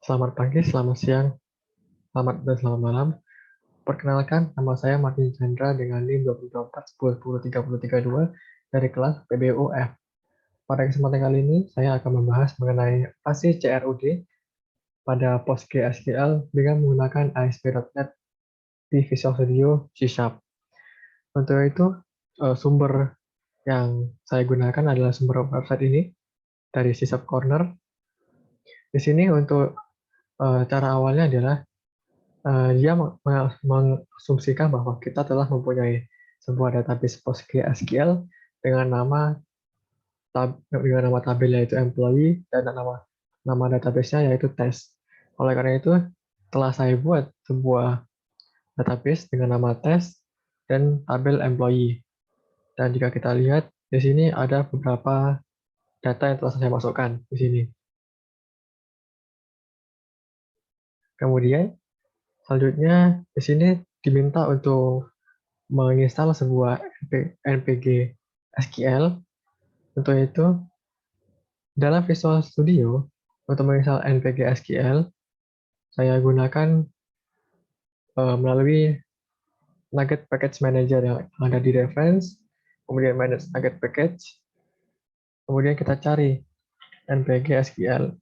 Selamat pagi, selamat siang, dan selamat malam. Perkenalkan, nama saya Martin Chandra dengan NIM 2024-10-3032 dari kelas PBUF. Pada kesempatan kali ini, saya akan membahas mengenai aplikasi CRUD pada PostgreSQL dengan menggunakan ASP.NET di Visual Studio C#. Untuk itu, sumber yang saya gunakan adalah sumber website ini dari C# Corner. Di sini untuk cara awalnya adalah dia mengasumsikan bahwa kita telah mempunyai sebuah database PostgreSQL dengan nama tabel yaitu employee dan nama database-nya yaitu test. Oleh karena itu, telah saya buat sebuah database dengan nama test dan tabel employee. Dan jika kita lihat di sini ada beberapa data yang telah saya masukkan di sini. Kemudian selanjutnya di sini diminta untuk menginstal sebuah npg SQL. Untuk itu, dalam Visual Studio, untuk menginstal npg SQL, saya gunakan melalui Nugget Package Manager yang ada di reference, kemudian manage Nugget Package, kemudian kita cari npg SQL.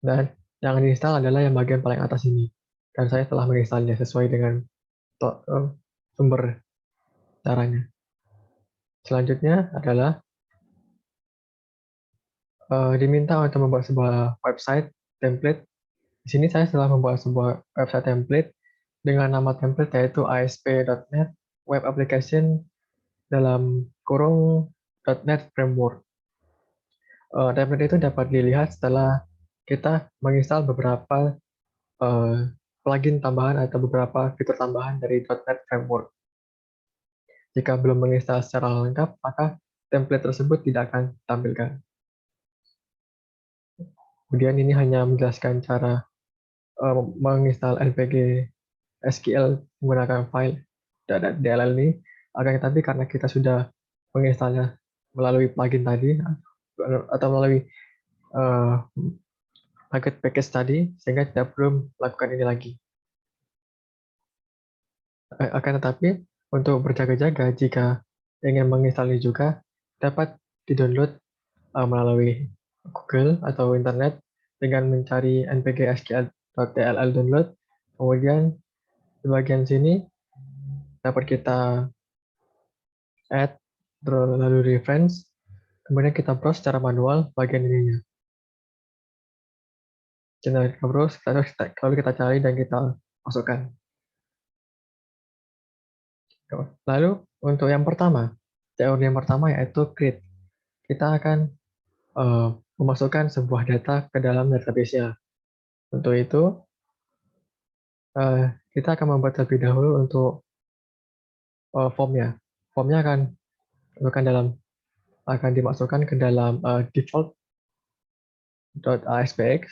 Dan yang diinstal adalah yang bagian paling atas ini. Dan saya telah menginstalnya sesuai dengan sumber caranya. Selanjutnya adalah diminta untuk membuat sebuah website template. Di sini saya telah membuat sebuah website template dengan nama template yaitu ASP.NET Web Application dalam kurung .NET Framework. Template itu dapat dilihat setelah kita menginstal beberapa plugin tambahan atau beberapa fitur tambahan dari .NET Framework. Jika belum menginstal secara lengkap, maka template tersebut tidak akan ditampilkan. Kemudian ini hanya menjelaskan cara menginstal npg SQL menggunakan file .dll ini. Akan tetapi karena kita sudah menginstalnya melalui plugin tadi atau melalui Nugget Package tadi, sehingga tidak perlu melakukan ini lagi. Akan tetapi untuk berjaga-jaga jika ingin menginstalnya juga dapat di-download melalui Google atau internet dengan mencari npg SQL.dll download. Kemudian di bagian sini dapat kita add lalu reference, kemudian kita browse secara manual bagian ininya. Kita browse, lalu kita cari dan kita masukkan. Lalu untuk yang pertama, teori yang pertama yaitu create. Kita akan memasukkan sebuah data ke dalam database-nya. Untuk itu, kita akan membuat terlebih dahulu untuk formnya. Formnya akan dimasukkan ke dalam default.aspx.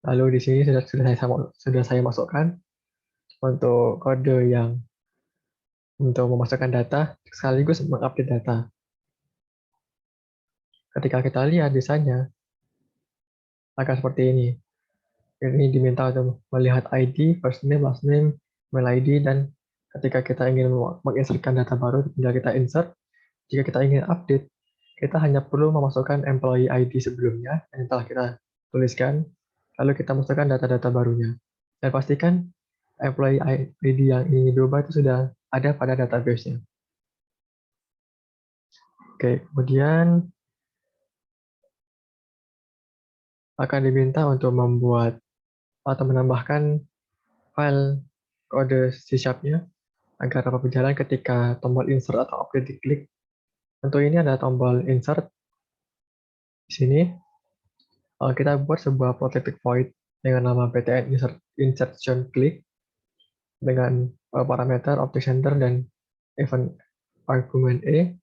Lalu di sini sudah saya masukkan untuk kode yang untuk memasukkan data sekaligus mengupdate data. Ketika kita lihat desainnya akan seperti ini. Ini diminta untuk melihat ID, first name, last name, mail ID, dan ketika kita ingin menginsertkan data baru, tinggal kita insert. Jika kita ingin update, kita hanya perlu memasukkan employee ID sebelumnya yang telah kita tuliskan, lalu kita masukkan data-data barunya. Dan pastikan employee ID yang ingin diubah itu sudah ada pada database-nya. Oke, kemudian akan diminta untuk membuat atau menambahkan file kode C#-nya agar dapat berjalan ketika tombol insert atau update diklik. Untuk ini ada tombol insert. Di sini kita buat sebuah protected void dengan nama btn insertion click dengan parameter object center dan event argument e.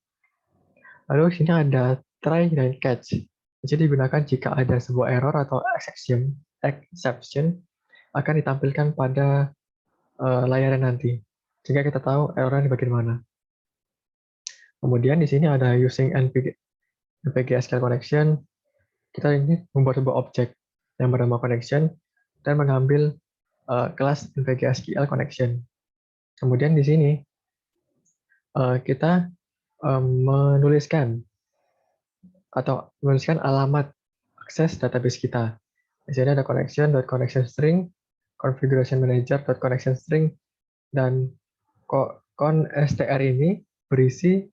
Lalu di sini ada try dan catch. Jadi digunakan jika ada sebuah error atau exception akan ditampilkan pada layarnya nanti. Jika kita tahu errornya di bagian mana. Kemudian di sini ada using npg npg SQL connection, kita ini membuat sebuah objek yang bernama connection dan mengambil kelas npg SQL connection. Kemudian di sini kita menuliskan alamat akses database kita. Di sini ada connection string, configuration manager.connection string, dan constr ini berisi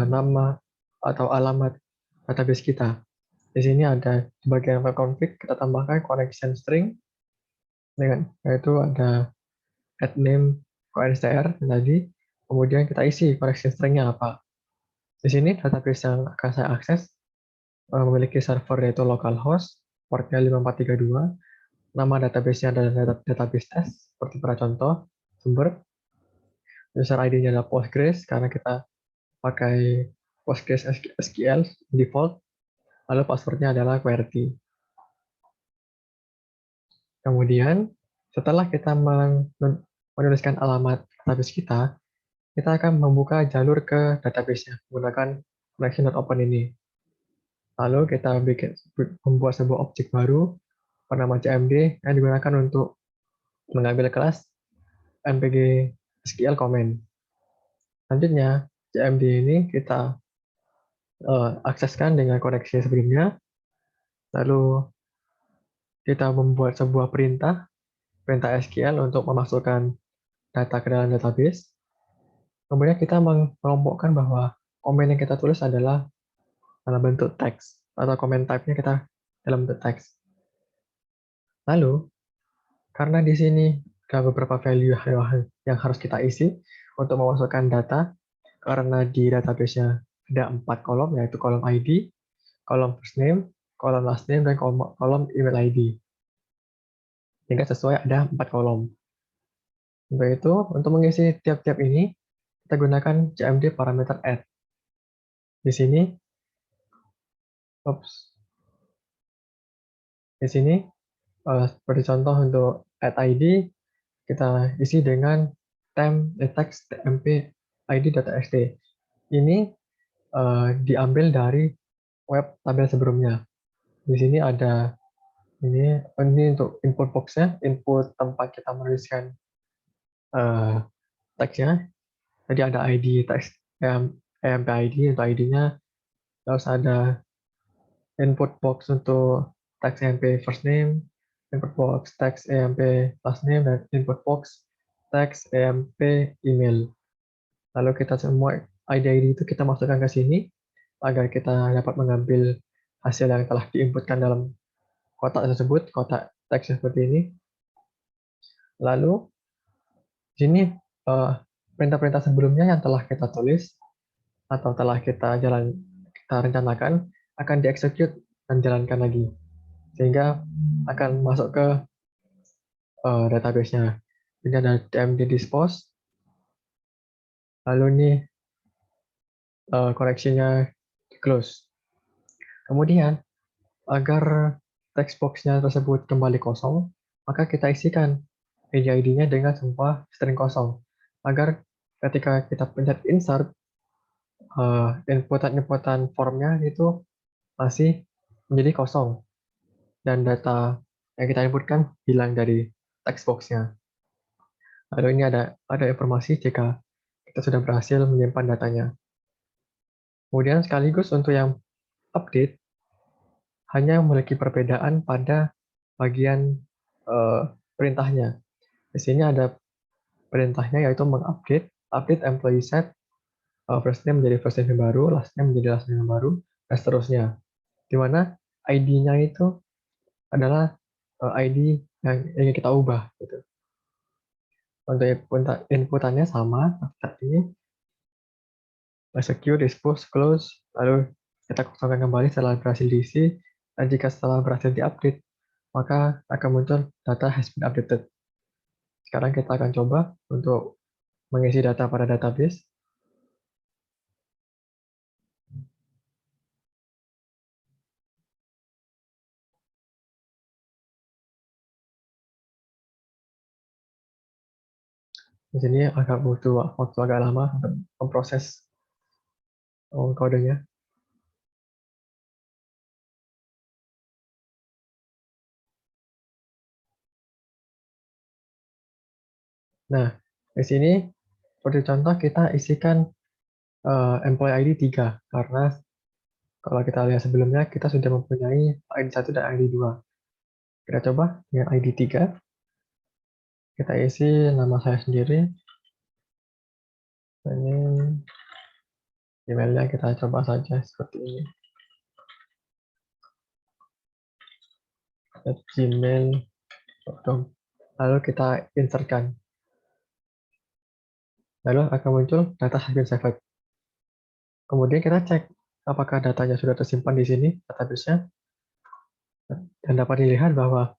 nama atau alamat database kita. Di sini ada di bagian file config kita tambahkan connection string dengan yaitu ada add name constr tadi. Kemudian kita isi connection stringnya apa. Di sini database yang akan saya akses memiliki server yaitu localhost, portnya 5432, nama database-nya adalah database test, seperti pada contoh sumber. User ID-nya adalah Postgres, karena kita pakai Postgres SQL default, lalu password-nya adalah QWERTY. Kemudian, setelah kita menuliskan alamat database kita akan membuka jalur ke database-nya menggunakan connection.open ini. Lalu kita membuat sebuah objek baru bernama cmd yang digunakan untuk mengambil kelas npg SQL comment. Selanjutnya, cmd ini kita akseskan dengan koneksi sebelumnya, lalu kita membuat sebuah perintah SQL untuk memasukkan data ke dalam database. Kemudian kita mengelompokkan bahwa komen yang kita tulis adalah dalam bentuk teks, atau comment type-nya kita dalam bentuk teks. Lalu, karena di sini ada beberapa value yang harus kita isi untuk memasukkan data, karena di database-nya ada 4 kolom, yaitu kolom ID, kolom first name, kolom last name, dan kolom email ID. Sehingga sesuai ada 4 kolom. Untuk itu, untuk mengisi tiap-tiap ini, kita gunakan cmd parameter add. Di sini, seperti contoh untuk add ID, kita isi dengan text tmp id.txt. Ini diambil dari web tabel sebelumnya. Di sini ada ini untuk input box-nya, input tempat kita menuliskan teksnya. Jadi ada ID teks emp ID untuk ID-nya, terus ada input box untuk teks emp first name, input box teks emp last name, dan input box teks emp email. Lalu kita semua ID-ID itu kita masukkan ke sini agar kita dapat mengambil hasil yang telah diinputkan dalam kotak tersebut, kotak teks seperti ini. Lalu di sini perintah-perintah sebelumnya yang telah kita tulis atau telah kita rencanakan akan dieksekut dan jalankan lagi, sehingga akan masuk ke database-nya. Ini ada tmd dispose, lalu ini koreksinya close. Kemudian, agar text box-nya tersebut kembali kosong, maka kita isikan ID-nya dengan sebuah string kosong, agar ketika kita pencet insert, inputan formnya itu masih menjadi kosong, dan data yang kita inputkan hilang dari text box-nya. Lalu ini ada informasi jika kita sudah berhasil menyimpan datanya. Kemudian sekaligus untuk yang update, hanya memiliki perbedaan pada bagian perintahnya. Di sini ada perintahnya yaitu mengupdate, update employee set, first name menjadi first name yang baru, last name menjadi last name yang baru, dan seterusnya. Di mana ID-nya itu adalah ID yang ingin kita ubah. Gitu. Untuk inputannya sama, seperti ini, execute, dispose, close, lalu kita kosongkan kembali setelah berhasil diisi, dan jika setelah berhasil diupdate, maka akan muncul data has been updated. Sekarang kita akan coba untuk mengisi data pada database. Di sini agak butuh waktu agak lama untuk memproses kodenya. Nah, di sini seperti contoh kita isikan employee ID 3 karena kalau kita lihat sebelumnya kita sudah mempunyai ID 1 dan ID 2. Kita coba dengan ID 3, kita isi nama saya sendiri. Ini emailnya kita coba saja seperti ini. @gmail.com. Lalu kita insertkan. Lalu akan muncul data has been saved. Kemudian kita cek apakah datanya sudah tersimpan di sini, database-nya, dan dapat dilihat bahwa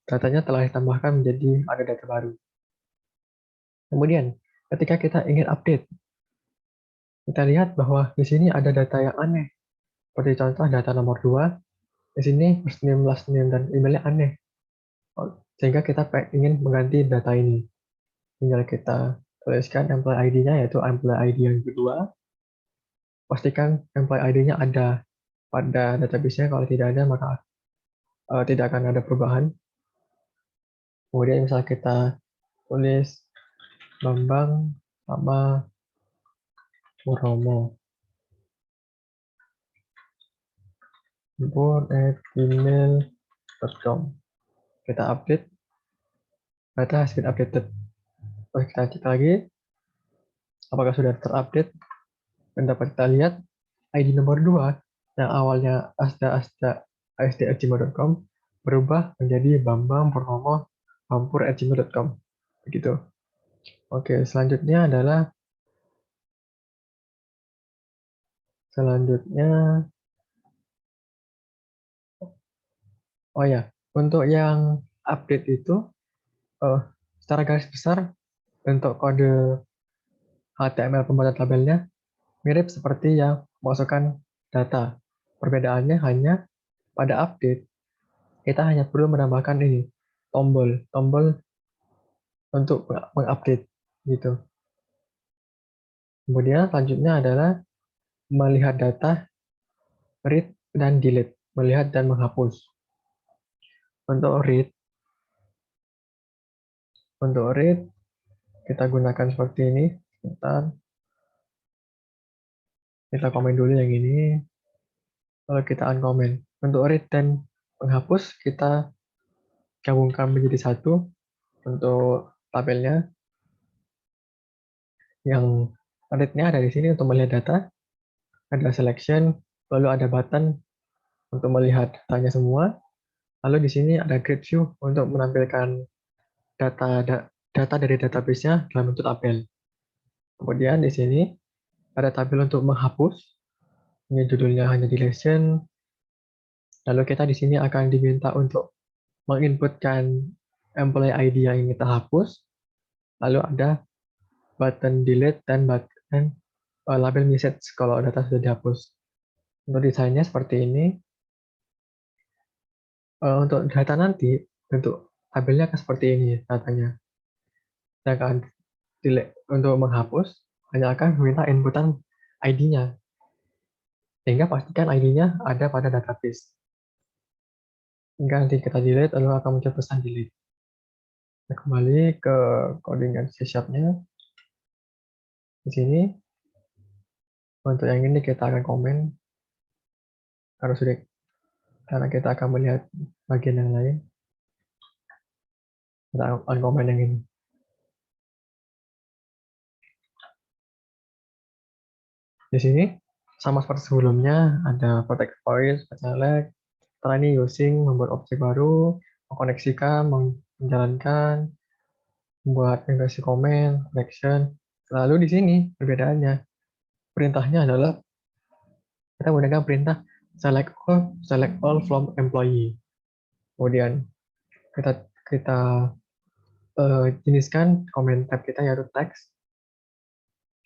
datanya telah ditambahkan menjadi ada data baru. Kemudian, ketika kita ingin update, kita lihat bahwa di sini ada data yang aneh. Seperti contoh data nomor 2, di sini first name, last name, dan emailnya aneh. Sehingga kita ingin mengganti data ini. Tinggal kita tuliskan employee ID-nya, yaitu employee ID yang kedua. Pastikan employee ID-nya ada pada database-nya. Kalau tidak ada, maka tidak akan ada perubahan. Kemudian misal kita tulis Bambang sama Purnomo @gmail.com. Kita update, data has been updated. Terus kita cek lagi apakah sudah terupdate, dan dapat kita lihat ID nomor 2 yang awalnya asda@gmail.com berubah menjadi Bambang Purnomo Bampur@gmail.com. Begitu. Oke, selanjutnya oh ya, untuk yang update itu eh, secara garis besar bentuk kode HTML pembuatan tabelnya mirip seperti yang memasukkan data. Perbedaannya hanya pada update kita hanya perlu menambahkan ini tombol untuk mengupdate gitu. Kemudian selanjutnya adalah melihat data, read dan delete, melihat dan menghapus. Untuk read kita gunakan seperti ini. Sebentar, kita komen dulu yang ini. Lalu kita uncomment. Untuk read dan menghapus kita gabungkan menjadi satu untuk tabelnya. Yang read-nya ada di sini untuk melihat data, ada selection, lalu ada button untuk melihat datanya semua. Lalu di sini ada grid view untuk menampilkan data dari database-nya dalam bentuk tabel. Kemudian di sini ada tabel untuk menghapus. Ini judulnya hanya deletion. Lalu kita di sini akan diminta untuk menginputkan employee ID yang ingin kita hapus. Lalu ada button delete dan button label message kalau data sudah dihapus. Untuk desainnya seperti ini. Untuk data nanti, bentuk tabelnya akan seperti ini datanya. Sedangkan untuk menghapus, hanya akan meminta inputan ID-nya. Sehingga pastikan ID-nya ada pada database. Hingga nanti kita delete, lalu akan muncul pesan delete. Kita kembali ke codingan C-sharp-nya. Di sini, untuk yang ini kita akan komen. Karena kita akan melihat bagian yang lain. Kita akan komen yang ini. Di sini, sama seperti sebelumnya, ada protect voice, select. Setelah ini using, membuat objek baru, mengkoneksikan, menjalankan, membuat migrasi komen, connection. Lalu di sini perbedaannya, perintahnya adalah kita menggunakan perintah select all from employee. Kemudian kita jeniskan komen type kita yaitu text.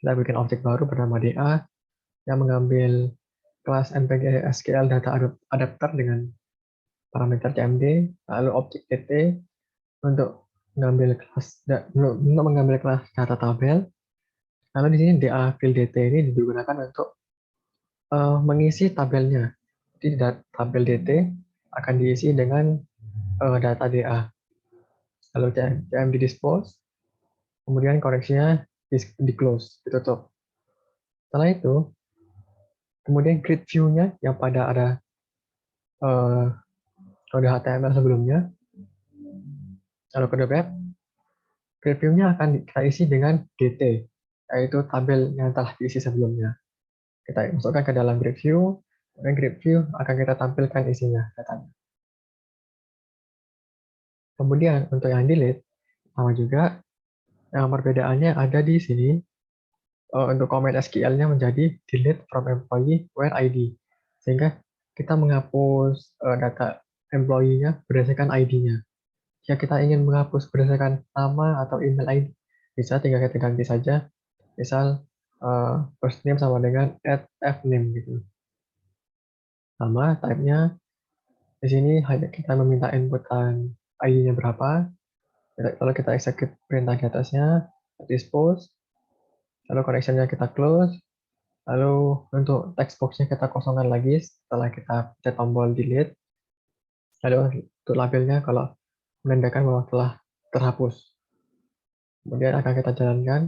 Kita bikin objek baru bernama DA yang mengambil kelas npg SQL data adapter dengan parameter CMD, lalu objek DT untuk mengambil kelas data tabel. Lalu di sini DA field DT ini digunakan untuk mengisi tabelnya. Jadi tabel DT akan diisi dengan data DA. Lalu CM di dispose, kemudian koneksinya di close, ditutup. Setelah itu, kemudian grid view-nya yang pada ada kode HTML sebelumnya, lalu kode web, grid view-nya akan kita isi dengan DT, yaitu tabel yang telah diisi sebelumnya. Kita masukkan ke dalam grid view, dan grid view akan kita tampilkan isinya, datanya. Kemudian untuk yang delete, sama juga, yang perbedaannya ada di sini. Untuk comment SQL-nya menjadi delete from employee where ID, sehingga kita menghapus data employee-nya berdasarkan ID-nya. Jika kita ingin menghapus berdasarkan nama atau email ID, bisa tinggal kita ganti saja, misal first name sama dengan @fname gitu. Sama type-nya, di sini hanya kita meminta inputan ID-nya berapa, lalu kita execute perintah di atasnya, dispose, lalu connection-nya kita close. Lalu untuk text box-nya kita kosongkan lagi setelah kita pencet tombol delete. Lalu untuk labelnya kalau menandakan bahwa telah terhapus. Kemudian akan kita jalankan.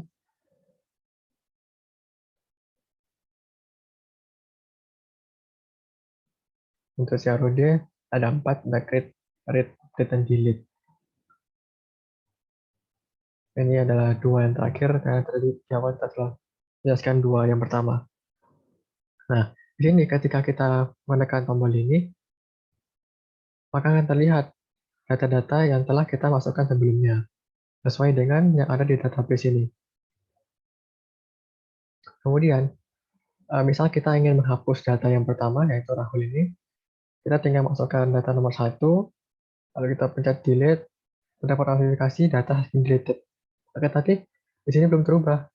Untuk CROD ada 4, ada create, read, dan delete. Ini adalah 2 yang terakhir, karena tadi di awal kita telah jelaskan 2 yang pertama. Nah, di sini ketika kita menekan tombol ini, maka akan terlihat data-data yang telah kita masukkan sebelumnya, sesuai dengan yang ada di database ini. Kemudian, misal kita ingin menghapus data yang pertama, yaitu Rahul ini, kita tinggal masukkan data nomor 1, lalu kita pencet delete, mendapat notifikasi data has been deleted. Oke, tadi di sini belum terubah.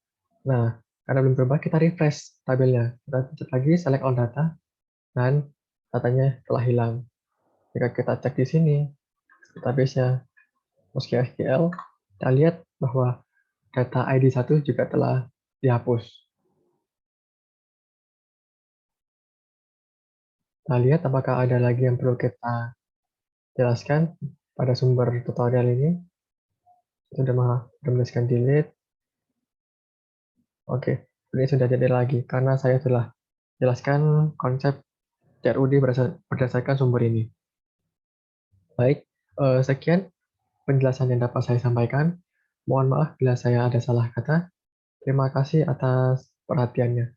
Nah, karena belum terubah, kita refresh tabelnya. Kita pencet lagi, select all data, dan datanya telah hilang. Jika kita cek di sini, database-nya PostgreSQL, kita lihat bahwa data ID 1 juga telah dihapus. Kita lihat apakah ada lagi yang perlu kita jelaskan pada sumber tutorial ini. Sudah menuliskan delete. Oke, ini sudah jadi lagi karena saya telah jelaskan konsep CRUD berdasarkan sumber ini. Baik, sekian penjelasan yang dapat saya sampaikan. Mohon maaf bila saya ada salah kata. Terima kasih atas perhatiannya.